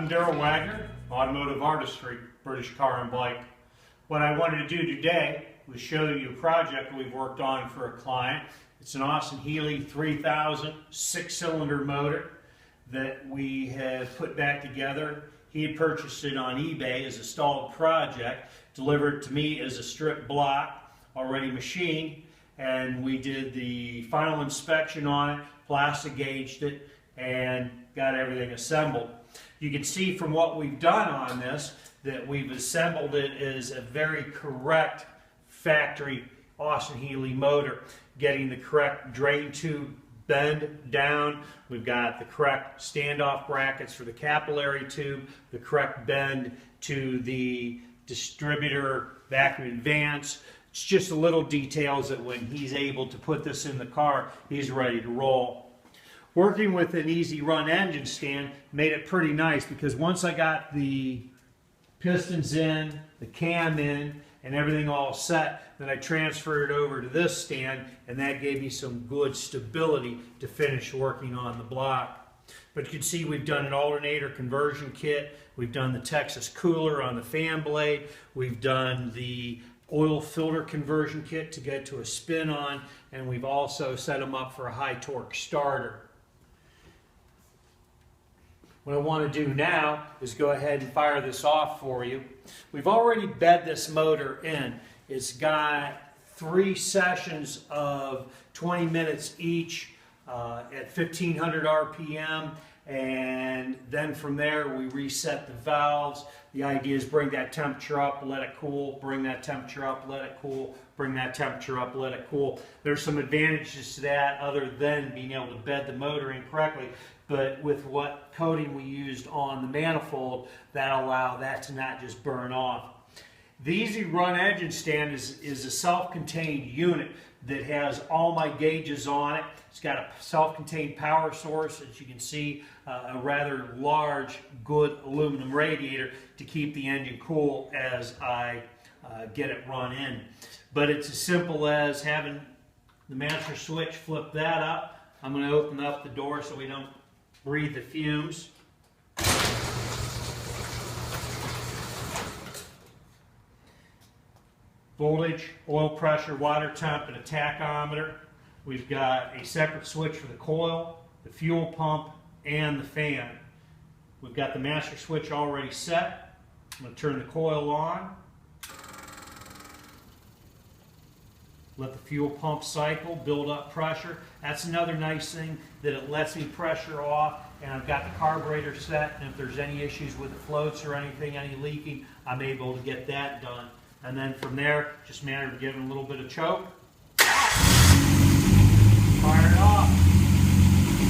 I'm Daryl Wagner, Automotive Artistry, British Car and Bike. What I wanted to do today was show you a project we've worked on for a client. It's an Austin Healey 3000 6-cylinder motor that we have put back together. He had purchased it on eBay as a stalled project, delivered to me as a strip block, already machined, and we did the final inspection on it, plastic gauged it, and got everything assembled. You can see from what we've done on this that we've assembled it as a very correct factory Austin Healey motor, getting the correct drain tube bend down. We've got the correct standoff brackets for the capillary tube, the correct bend to the distributor vacuum advance. It's just the little details that when he's able to put this in the car, he's ready to roll. Working with an easy run engine stand made it pretty nice, because once I got the pistons in, the cam in, and everything all set, then I transferred it over to this stand, and that gave me some good stability to finish working on the block. But you can see we've done an alternator conversion kit, we've done the Texas cooler on the fan blade, we've done the oil filter conversion kit to get to a spin on, and we've also set them up for a high torque starter. What I want to do now is go ahead and fire this off for you. We've already bed this motor in. It's got 3 sessions of 20 minutes each at 1500 RPM, and then from there we reset the valves. The idea is bring that temperature up, let it cool, bring that temperature up, let it cool, bring that temperature up, let it cool. There's some advantages to that other than being able to bed the motor in correctly, but with what coating we used on the manifold, that'll allow that to not just burn off. The Easy Run engine stand is a self-contained unit that has all my gauges on it. It's got a self-contained power source, as you can see, a rather large, good aluminum radiator to keep the engine cool as I get it run in. But it's as simple as having the master switch, flip that up. I'm going to open up the door so we don't breathe the fumes. Voltage, oil pressure, water temp, and a tachometer. We've got a separate switch for the coil, the fuel pump, and the fan. We've got the master switch already set. I'm going to turn the coil on. Let the fuel pump cycle, build up pressure. That's another nice thing, that it lets me pressure off, and I've got the carburetor set, and if there's any issues with the floats or anything, any leaking, I'm able to get that done. And then from there, just a matter of giving a little bit of choke. Fire it off.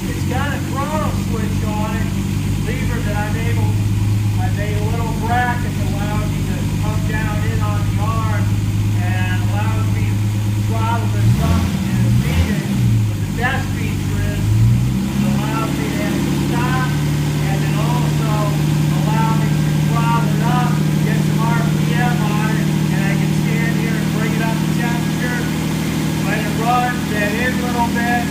It's got a throttle switch on it. Lever that I made a little bracket that allows me to come down in on the arm and allows me to throttle this up as needed. But the best feature is it allows me to have it stop, and then also allow me to throttle it up, get some RPM on it, and I can stand here and bring it up to temperature, let it run, bend in a little bit.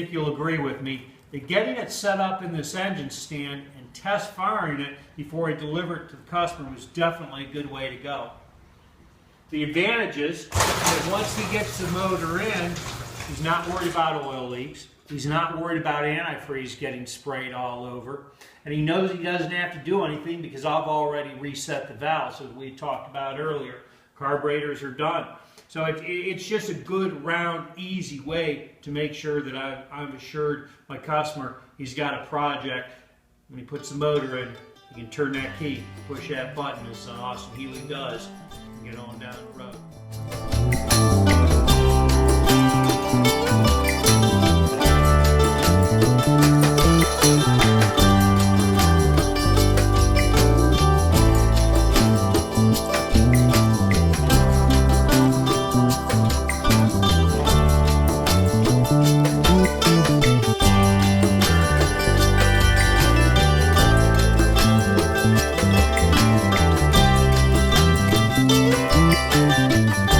You'll agree with me that getting it set up in this engine stand and test firing it before I deliver it to the customer was definitely a good way to go. The advantage is that once he gets the motor in, he's not worried about oil leaks, he's not worried about antifreeze getting sprayed all over, and he knows he doesn't have to do anything because I've already reset the valves, as we talked about earlier. Carburetors are done. So it's just a good, round, easy way to make sure that I'm assured my customer he's got a project. When he puts the motor in, he can turn that key, push that button, as Austin Healey does, and get on down the road. Bye.